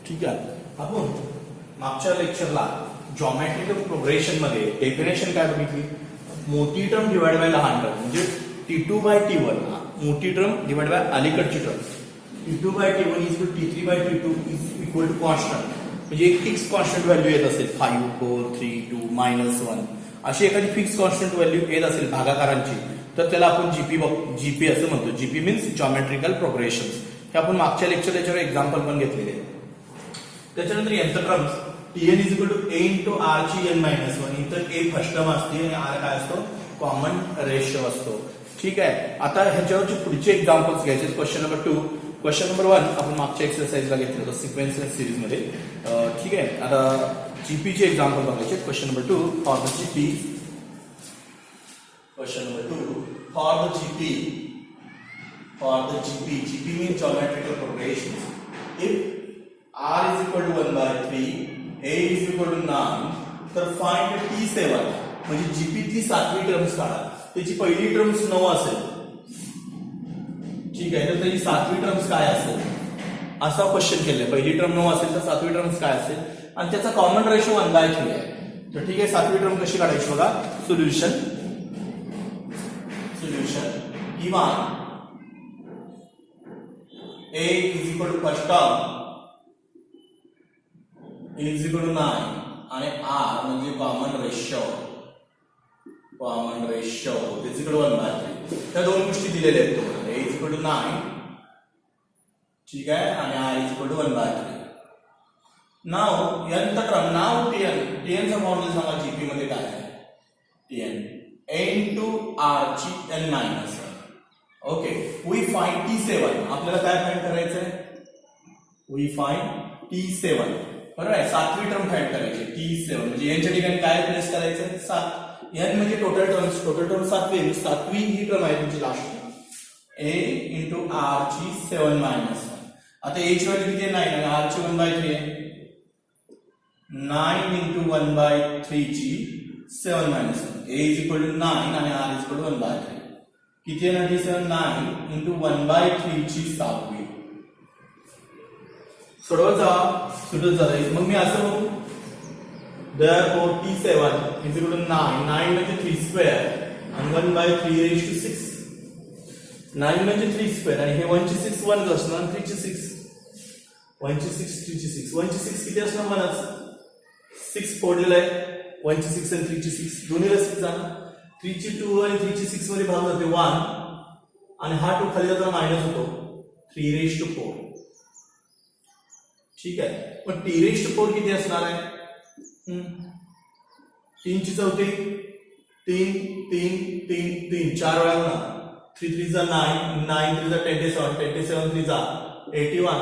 ठीक आहे. आपण मागच्या लेक्चरला जॉमेट्रिकल प्रोग्रेशन मध्ये डेफिनेशन काय बघितली, मोठी टर्म डिवाइड बाय लहान टर्म म्हणजे T2 बाय T1, मोठी टर्म डिवाइड बाय अलीकडची term T2 by T1 is equal T3 by T2 is equal to constant, म्हणजे एक फिक्स कॉन्स्टंट व्हॅल्यू येत असेल 5, 4, 3, 2, -1 अशी एखादी फिक्स कॉन्स्टंट व्हॅल्यू येत असेल भागाकारांची, तर त्याला आपण जीपी असं म्हणतो. GP means geometrical progression. हे आपण मागच्या लेक्चर त्याच्यावर एक्झाम्पल पण घेतलेले आहे. त्याच्यानंतर यांचं terms Tn is equal to a into r ची n-1. इथं a फर्स्ट टर्म असते आणि r काय असतो, कॉमन रेशो असतो. ठीक आहे. आता ह्याच्यावरचे पुढचे एक्झाम्पल्स घ्यायचे. Question number 2. क्वेश्चन नंबर 1 आपण मागच्या एक्सरसाइजला घेतलं होतं सिक्वेन्शियल सिरीज मध्ये. ठीक आहे. आता जीपीचे एक्झाम्पल बघायचे. Question number 2 for the GP. Question number 2 for the GP. GP means geometrical progressions. If r is equal to 1 by 3, a is equal to 9, तर find T7 म्हणजे जीपी ची 7वी टर्म्स काढा. त्याची पहिली टर्म्स 9 असेल. ठीक आहे. तर त्याची 7वी टर्म्स काय असेल असा क्वेश्चन केलाय. पहिली टर्म 9 असेल तर 7वी टर्म्स काय असेल, आणि त्याचा कॉमन रेशो 1/3 आहे. तर ठीक आहे. 7वी टर्म कशी काढायची बघा. सोल्युशन किंवा a is equal to first term is equal to 9 आणि r म्हणजे common ratio is equal to 1/3. त्या दोन गोष्टी दिलेल्या आहेत तुम्हाला. a is equal to 9, ठीक आहे, आणि r is equal to 1/3. नाव nth टर्म, नाव tn चा मॉडेल सांगा जीपी मध्ये काय आहे. tn a into r ची n-1. Okay. We find T7. आपल्याला काय फाइंड करायचंय, वी फाइंड T7. बरोबर आहे. 7वी टर्म फाइंड करायची. T7 म्हणजे यांच्या ठिकाणी काय प्लेस करायचंय, 7. n म्हणजे टोटल टर्म्स 7वी ही टर्म आहे तुमची लास्ट. a इंटू r ची 7-1. आता a ची व्हॅल्यू किती आहे, 9, आणि r ची 1/3 आहे. 9 इंटू 1/3 ची 7-1. a इज इक्वल टू 9 आणि r इज इक्वल टू 1/3. किती आहे ना T7, 9 इंटू 1/3 ची 7वी. सोडवत जाईल. मग मी असं बघू, therefore T7 is equal to 9. 9 म्हणजे 3 स्क्वेअर आणि 1/3 raised to 6. 9 म्हणजे 3 स्क्वेअर आणि हे 1 ची 6 1 असणार, 3 ची 6 1 ची 6 3 ची 6. 1 ची 6 किती असणार, 1च. 6 फोडलेलं आहे. 1 ची 6 आणि 3 ची 6 दोन्हीला 6 जाणार. 3 ची 2 आणि 3 ची 6 मध्ये भाग जाते 1 आणि हा 2 खाली जाताना मायनस होतो. 3 raised to 4. ठीक आहे. पण t raised to 4 किती असणार आहे, 3 ची 4 3 4 वेळा होणार. 3 3 जा 9, 9 3 जा 27, 27 3 जा 81.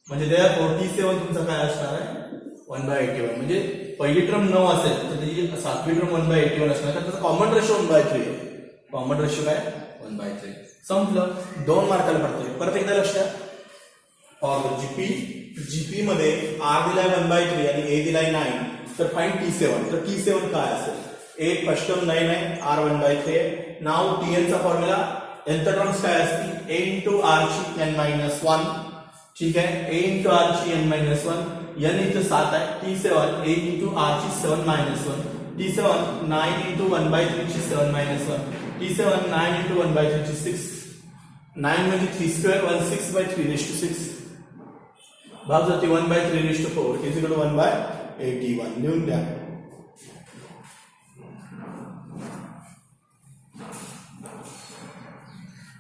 म्हणजे therefore T7 तुमचा काय असणार आहे, 1/81. म्हणजे पहिली टर्म 9 असेल तर त्याची 7वी टर्म 1/81 असणार. तर त्याचा कॉमन रेशो 1/3 आहे. कॉमन रेशो काय, 1/3. संपलं. 2 मार्काला पडतंय. परत एकदा लक्ष द्या. फॉर जीपी मध्ये r दिलाय 1/3 आणि a दिलाय 9. तर फाइंड T7. तर T7 काय असेल, a फर्स्ट टर्म 9 आहे, r 1/3 आहे. नाव tn चा फॉर्म्युला, nth टर्म्स काय असतील, a इंटू r ची n-1. ठीक आहे. a इंटू r ची n-1. n इथं 7 आहे. T7 a इंटू r ची 7-1. T7 9 इंटू 1/3 ची 7-1. T7 9 इंटू 1/3 ची 6. 9 म्हणजे 3 स्क्वेअर 16/3 raised to 6. भाग जाते 1/3 raised to 4 is equal to 1/81. लिहून द्या.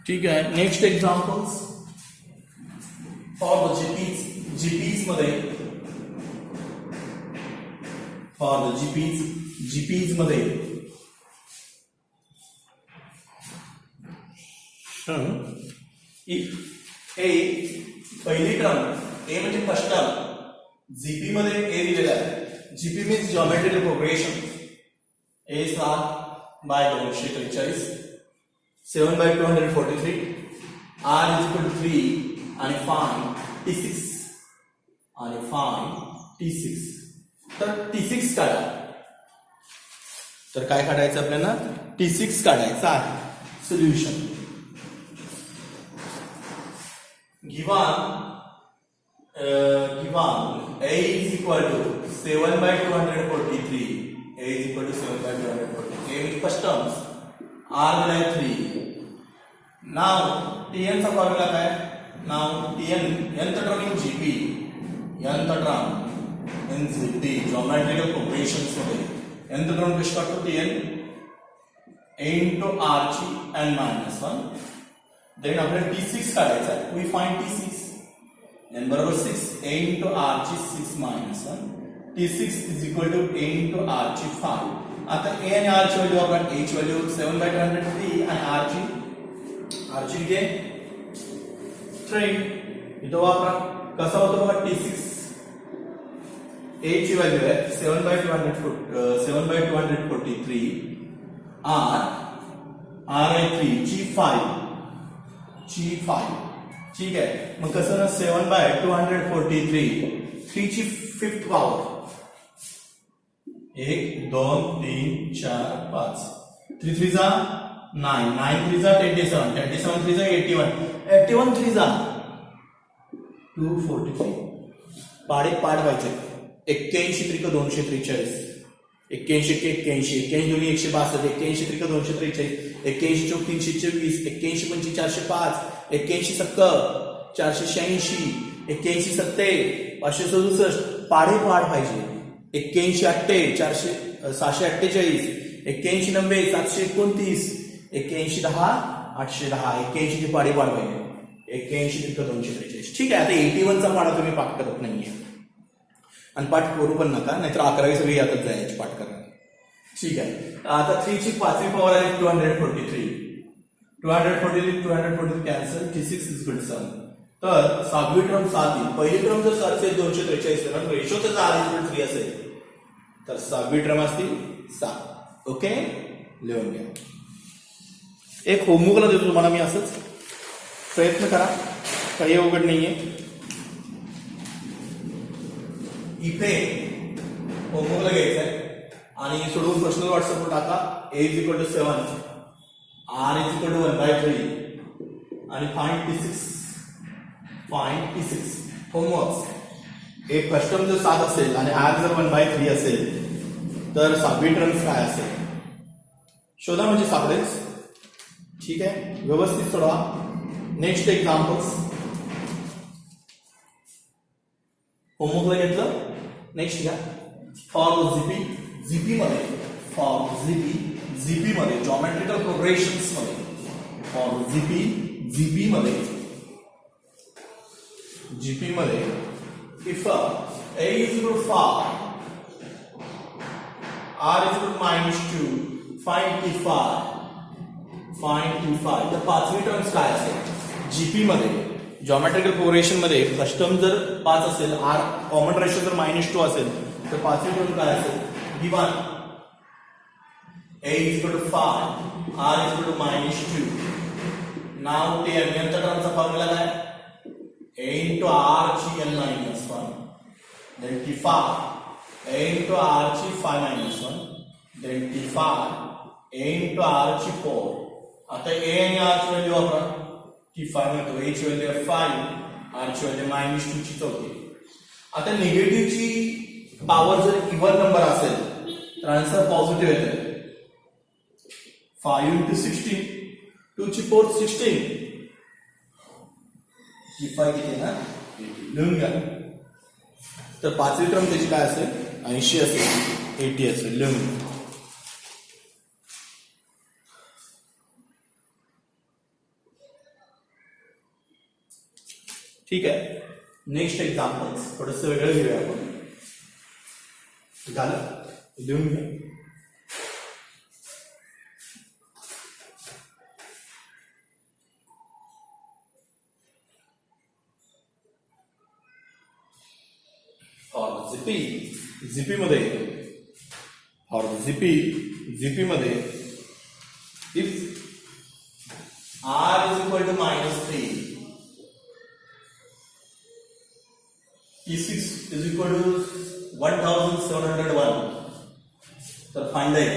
ठीक आहे. Next examples for the GPs मध्ये. फॉर द जीपीज मध्ये ए पहिली टर्म, ए म्हणजे फर्स्ट टर्म, जीपी मध्ये ए दिलेला आहे. GP means geometrical progression. A 7/243, 7/243, r is equal to 3 आणि find T6 तर T6 काढा. तर काय काढायचं आपल्याला, T6 काढायचा आहे. Solution given 1, A is equal to 7 by 243. A is equal to 7 by 243. A with first terms. R will have 3. Now, Tn चा formula काय? Now, Tn, nth term in GP, nth term in GP, geometrical progressions मध्ये, nth term कशी काढतो Tn? A into Rg and minus 1. Then आपल्याला T6 काढायचा आहे. We find T6. n बरोबर 6. A into Rg 6 minus 1. T6 is equal to A into Rg 5. आता A आणि R ची व्हॅल्यू आपण A ची व्हॅल्यू 7 by 203 आणि R ची घे 3. इथं वापरा. कसा होतो बघा T6. A ची व्हॅल्यू आहे 7 by 243. R आहे 3, G5, ठीक आहे. मग कसं ना 7 by 243, 3 ची 5th पॉवर 1 2 3 4 5, 3 3 जा 9, 9 3 जा 27, 27 3 जा 81, 81 3 जा 243. पाडे पाड व्हायचे. 81 त्रिक 243, 81 के 81, 81 दुनी 162, 81 त्रिक 243, 81 चौक 324, 81 पंची 405, 81 70 486, 81 70 567. पाडे पाड पाहिजे. 81 8 648, 81 90 729, 81 10 810, 81 ची पाडे पाड पाहिजे. 81 त्रिक 243. ठीक आहे. आता 81 चा पाडा तुम्ही पाठ करत नाहीये आणि पाठ करू पण नका, नाहीतर 11वी सगळी यातच जायची पाठ करणार. ठीक आहे. आता 3 ची 5वी पॉवर आहे 243. 243 cancel. T6 is equal to 7. तर 7वी टर्म 7 येईल. पहिली टर्म जर 7 243 तर रेशो त्याचा R इक्वल 3 असेल तर 7वी टर्म असतील 7. ओके, लिहून घ्या. एक होमवर्कला देतो तुम्हाला मी, असंच प्रयत्न करा, काही अवघड नाहीये. इथे होमवर्कला घ्यायचं आहे आणि सोडवून पर्सनल व्हॉट्सअपवर टाका. A is equal to 7, R is equal to 1/3 आणि फाइंड T6. होमवर्क. एक फर्स्ट टर्म जर 7 असेल आणि R जर 1/3 असेल तर 7वी टर्म काय असेल शोधा, म्हणजे सापडेल. ठीक आहे, व्यवस्थित सोडवा. नेक्स्ट एक्झाम्पल्स होमवर्कला घेतलं. नेक्स्ट घ्या. फॉर जीपी मध्ये जॉमेट्रिकल प्रोग्रेशन्स मध्ये, फॉर जीपी मध्ये if A is equal to 5, R is equal to -2, find T5. तर 5वी टर्म्स काय असेल जीपी मध्ये? जॉमेट्रिकल प्रोग्रेशन मध्ये फर्स्ट टर्म जर 5 असेल, R कॉमन रेशो जर -2 असेल तर 5वी टर्म काय असेल? Given A is equal to 5, R is equal to -2. नाव ते नंतर टर्मचा फॉर्म्युला काय? A into R ची n minus 1, then T5. A into R ची 5 minus 1, then T5. A into R ची 4. आता A आणि R ची व्हॅल्यू वापरा. T5 मिळतो. A ची व्हॅल्यू 5, R ची व्हॅल्यू -2 ची 4. आता निगेटिव्ह ची पॉवर जर इव्हन नंबर असेल तर आन्सर पॉझिटिव्ह येते. 5 into 16, 2 ची 4 16. T5 किती ना लिहून घ्या. तर 5वी टर्म त्याची काय असेल? 80 असेल, 80 असेल. लिहून घ्या. ठीक आहे. नेक्स्ट एक्झाम्पल थोडंसं वेगळं घेऊया आपण. झालं, लिहून घ्या. जीपी मध्ये if R is equal to -3, T6 is equal to 1701, तर फाइंड आहे.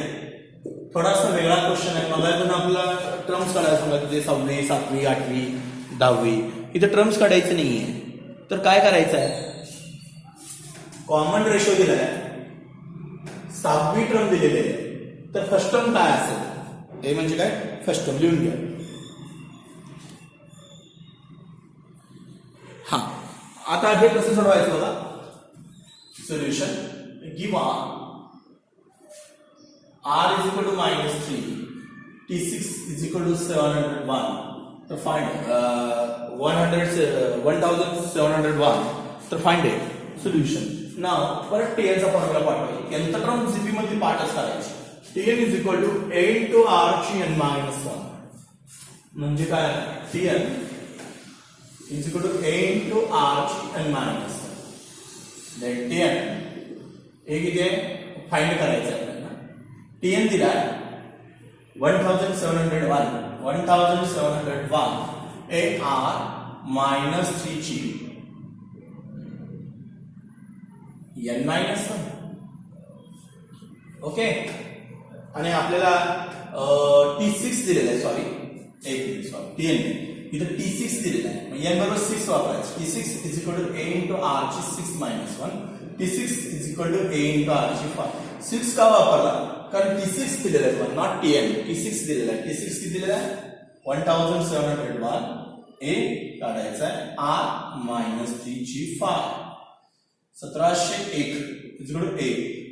थोडासा वेगळा क्वेश्चन आहे. मग आपला टर्म्स काढायला सांगा ते 6वी 7वी 8वी 10वी. इथे टर्म्स काढायचे नाहीये तर काय करायचं आहे? कॉमन रेशो दिलाय, 7वी टर्म दिलेली आहे, तर फर्स्ट टर्म काय असेल? हे म्हणजे काय? फर्स्ट टर्म लिहून घ्या. हा, आता हे कसं सोडवायचं बघा. Solution given r is equal to -3, t6 is equal to 701. तर फाइंड 1701. तर फाइंड इट. सोल्युशन. नाव परत tn चा फॉर्म्युला पाठवायचा. nth टर्म जीपी मध्ये पाठच करायची. tn is equal to a into r ची n minus 1. म्हणजे काय? tn is equal to a into r ची n minus 1. then tn हे किती आहे? फाइंड करायचं आहे आपल्याला. tn दिलाय 1701 a r minus 3 ची n minus 1. ओके. आणि आपल्याला t6 दिलेला आहे. सॉरी tn इथं t6 दिलेला आहे. n बरोबर 6 वापरायचं. t6 is equal to a into r ची 6 minus 1. t6 is equal to a into r ची 5. 6 का वापरला? कारण t6 दिलेला आहे, नॉट tn. t6 दिलेला आहे. t6 किती दिलेला आहे? 1701 a काढायचा आहे r minus 3 ची 5. 1701 is equal to a.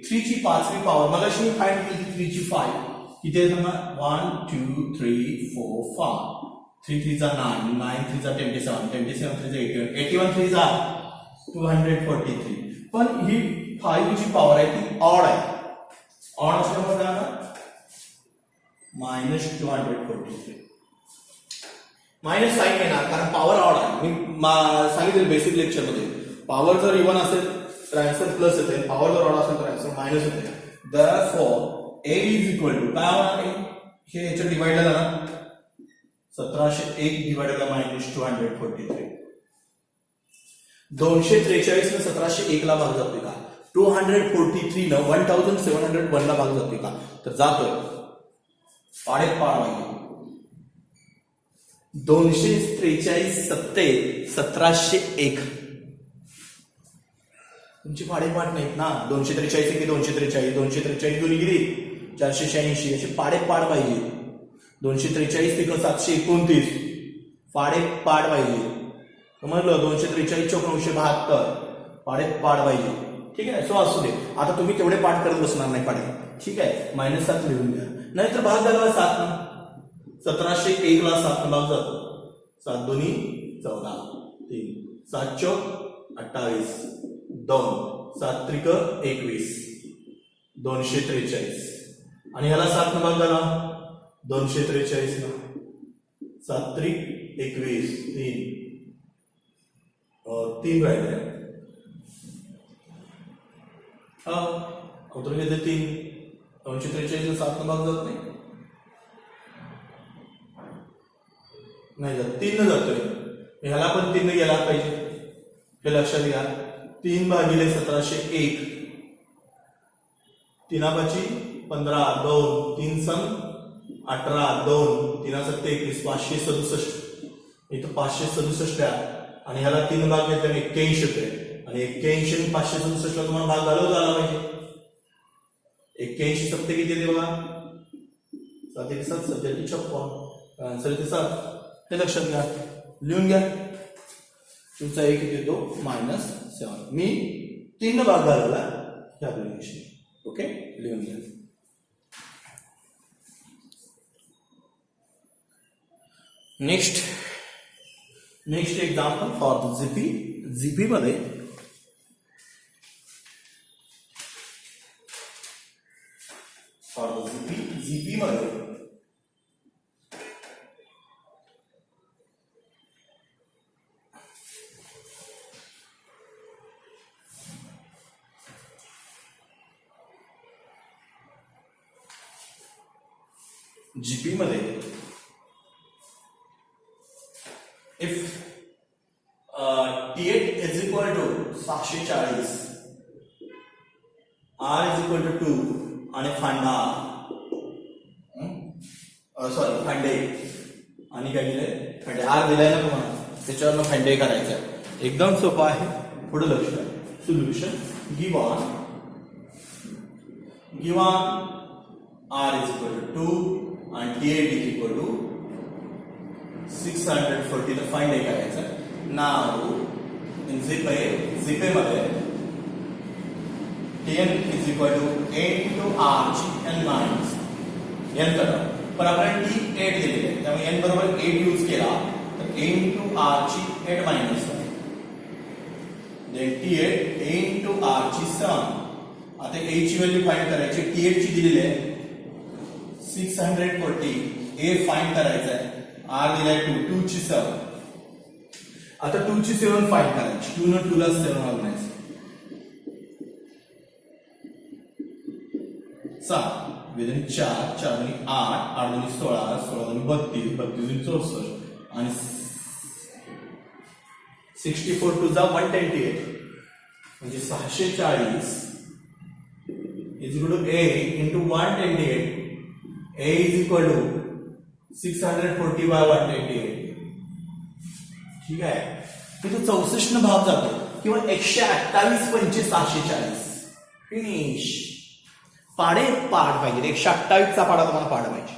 3 ची 5वी पॉवर मगाशी मी फाइंड केली 3 ची 5 किती आहे सांगा? 1 2 3 4 5. 3 3 चा 9, 9 3 चा 27, 27 3 चा 81, 81 3 चा 243. पण ही 5 ची पॉवर आहे ती ऑड आहे. ऑड असल्यामुळे काय होणार? -243. मायनस साइन येणार कारण पॉवर ऑड आहे. मी सांगितलं बेसिक लेक्चर मध्ये, पॉवर जर इवन असेल तर आन्सर प्लस येते, पॉवर जर ऑड असेल तर आन्सर मायनस येते. therefore a is equal to काय होणार आहे? हे याच्या डिवाइड झालं ना, 1701 डिवाइडेड बाय -243. 243 ने 1701 ला भाग जातोय का? 243 न 1701 ला भाग जातोय का? तर जातोय. पाडे पाड आहे. 243 सत्ते 1701. तुमची पाडेपाठ नाहीत ना. 243 की 243 243 दोन्ही गिरी 486 याचे पाडेपाड पाहिजे. 243 ते 729 पाडेपाड पाहिजे. समजलं? 243 चौक 972 पाडेपाड पाहिजे. ठीक आहे. सो असू दे. आता तुम्ही तेवढे पाठ करत बसणार नाही पाडे. ठीक आहे. -7 लिहून घ्या. नाहीतर भाग झाला 7 ना. 1701 ला 7 भाग जातो. 7 दोन्ही 14 3 7 चौक 28 2 7 त्रिक 21 243 आणि ह्याला 7 न भाग झाला 243 ना. 7 त्रिक 21 3 राहिले. हा उतरून घेते 3. 243 ला 7 न भाग जात नाही. नाही जात. 3 न जातोय. ह्याला पण 3 न गेला पाहिजे. हे लक्षात घ्या. 3 भागिले 1701 3 15 2 3 सम 18 2 3 7 21 567. इथं 567 आहे आणि ह्याला 3 भाग घेतल्याने 81 होते आणि 81 आणि 567 ला तुम्हाला भाग घालवता आला पाहिजे. 81 सत्ते किती येते बघा? 7 1 7 7 56. आन्सर येते 7. हे लक्षात घ्या. लिहून घ्या. तुमचा एक किती येतो? -7. मी 3 भाग घालवला हे ऍप्लिकेशन. ओके. लिहून घ्या. Next example for the GP मध्ये जीपी मध्ये if T8 is equal to 740 R is equal to 2 आणि फाइंड फाइंड आणि काय दिलंय? फाइंड R दिलाय ना तुम्हाला, त्याच्यावर फाइंड करायचं. एकदम सोपं आहे. पुढे लक्ष द्या. Solution given R is equal to 2 and T8 is equal to 640 तर फाइंड करायचं नाव इन zip मध्ये Tn is equal to a into R ची n minus n तर पण आपण T8 दिलेले आहे त्यामुळे n बरोबर 8 यूज केला तर a into R ची 8 minus 1 then T8 a into R ची 7 आता a ची व्हॅल्यू फाइंड करायची T8 ची दिलेली आहे 640 a फाइंड करायचा आहे R दिलाय 2 ची 7 आता 2 ची 7 फाइंड करायची 2 ने 2 ला 7 ऑर्गनाइज 7 विदिन 4 4 दुनी 8 8 दुनी 16 16 दुनी 32 32 दुनी 64 आणि 64 टू जा 128 म्हणजे 640 is equal to a into 128 a is equal to 640 by 128 ठीक आहे तिथे 64 न भाग जातो किंवा 128 पंचे 640 फिनिश पाडे पाठ पाहिजे 128 चा पाडा तुम्हाला पाड पाहिजे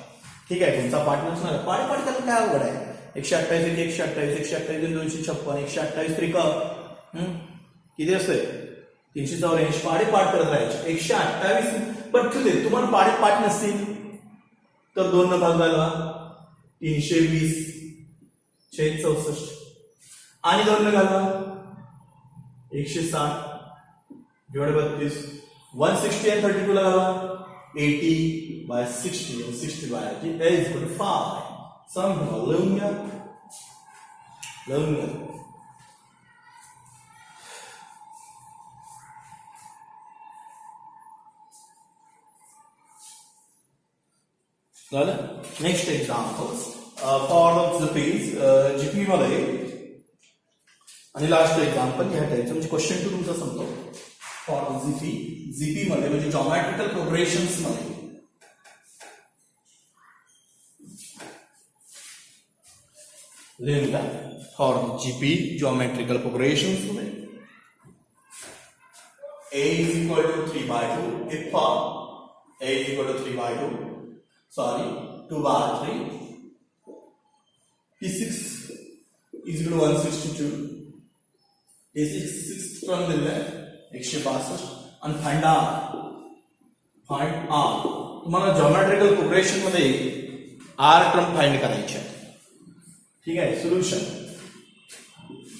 ठीक आहे तुमचा पाठ नसणार पाडे पाठ त्याला काय अवघड आहे 128 128 128 256 128 त्रिक किती असते 384 पाडे पाठ करत राहायचे 128 पण तुम्हाला पाडे पाठ नसतील तर 2 न भाग घालवा 320 छेद 64 आणि 2 न घालवा 160 डिवाइड 32 160 and 32 ला घालवा 80 by 60 and 60 by 80 a is equal to 5 सम लिहून घ्या next examples for the page GP मध्ये आणि लास्ट एक्झाम्पल ह्या टाइपचं म्हणजे क्वेश्चन टू तुमचा संपतो फॉर जीपी मध्ये म्हणजे जॉमेट्रिकल प्रोग्रेशन्स मध्ये लिहिता फॉर जीपी जॉमेट्रिकल प्रोग्रेशन्स मध्ये a is equal to 3 by 2 if a is equal to 3 by 2 sorry 2 by 3 T6 is equal to 162 T6 6th term दिलेला आहे 162 आणि फाइंड R तुम्हाला जॉमेट्रिकल प्रोग्रेशन मध्ये R टर्म फाइंड करायची आहे ठीक आहे solution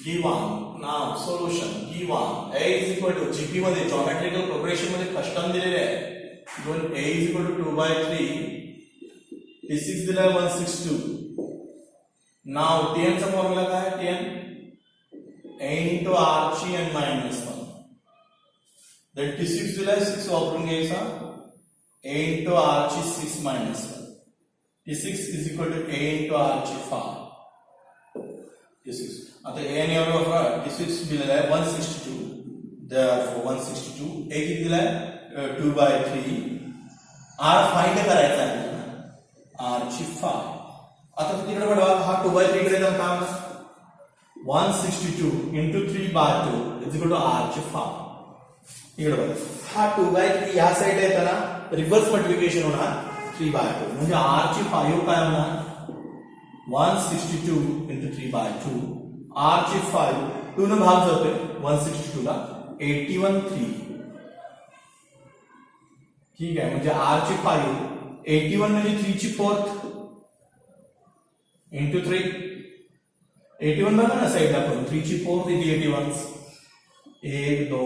given now solution given a is equal to GP मध्ये जॉमेट्रिकल प्रोग्रेशन मध्ये फर्स्ट टर्म दिलेले आहे दोन a is equal to 2 by 3 T6 दिला आहे 162 now Tn चा फॉर्म्युला काय आहे Tn a into R ची n minus 1 then T6 दिला आहे 6 वापरून घ्यायचा a into R ची 6 minus 1 T6 is equal to a into R ची 5 T6 आता a ने एवढा वापरा T6 दिलेला आहे 162 therefore 162 a किती दिला आहे 2 by 3 R फाइंड करायचा आहे R ची 5 आता तिकडे बघा हा 2 by 3 कडे जाऊन काय होणार 162 into 3 by 2 is equal to R ची 5 इकडे बघा हा 2 by 3 या साइडला येताना रिव्हर्स मल्टिप्लिकेशन होणार 3 by 2 म्हणजे R ची 5 काय होणार 162 into 3 by 2 R ची 5 2 ने भाग जातोय 162 ला 81 3 ठीक आहे म्हणजे R ची 5 81 म्हणजे 3 ची 4th into 3 81 बघा ना साइडला पण 3 ची 4th इथे 81 1 2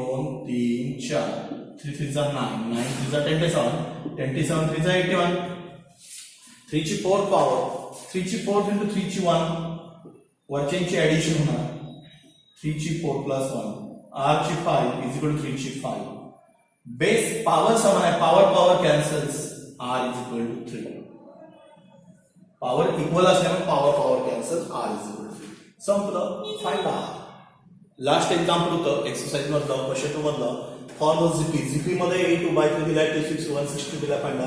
3 4 3 3 जा 9 9 3 जा 27 27 3 जा 81 3 ची 4th पॉवर 3 ची 4th into 3 ची 1 वरच्यांची ऍडिशन होणार 3 ची 4 plus 1 R ची 5 is equal to 3 ची 5 बेस पॉवर समान आहे power cancels R is equal to 3 power equal असल्यामुळे power cancel R is equal to 3 संपलं फाइंड R लास्ट एक्झाम्पल होतं एक्सरसाइज मधलं क्वेश्चन 2 मधलं फॉर द जीपी मध्ये a 2 by 3 दिला T6 162 दिला फाइंड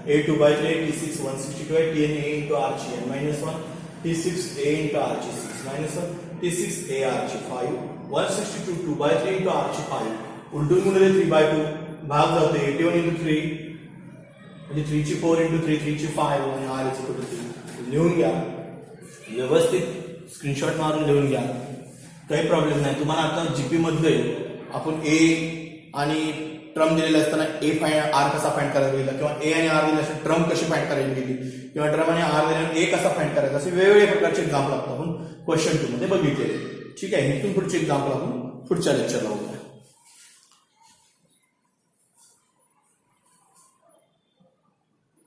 a 2 by 3 T6 162 आहे Tn a into R ची n minus 1 T6 a into R ची 6 minus 1 T6 a R ची 5 162 2 by 3 into R ची 5 उलटून गुणिले 3/2 भाग जातो 81 into 3 म्हणजे 3 ची 4 into 3 3 ची 5 आणि r is equal to 3 लिहून घ्या व्यवस्थित स्क्रीनशॉट मारून लिहून घ्या काही प्रॉब्लेम नाही तुम्हाला आता जीपी मध्ये आपण ए आणि ट्रम दिलेला असताना ए फाइंड आर कसा फाइंड करायला गेला किंवा ए आणि आर दिले असताना ट्रम कशी फाइंड करायला गेली किंवा ट्रम आणि आर दिल्याने ए कसा फाइंड करायचा असे वेगवेगळ्या प्रकारचे एक्झाम्पल आपण क्वेश्चन 2 मध्ये बघितलेले ठीक आहे इथून पुढचे एक्झाम्पल आपण पुढच्या लेक्चरला बघू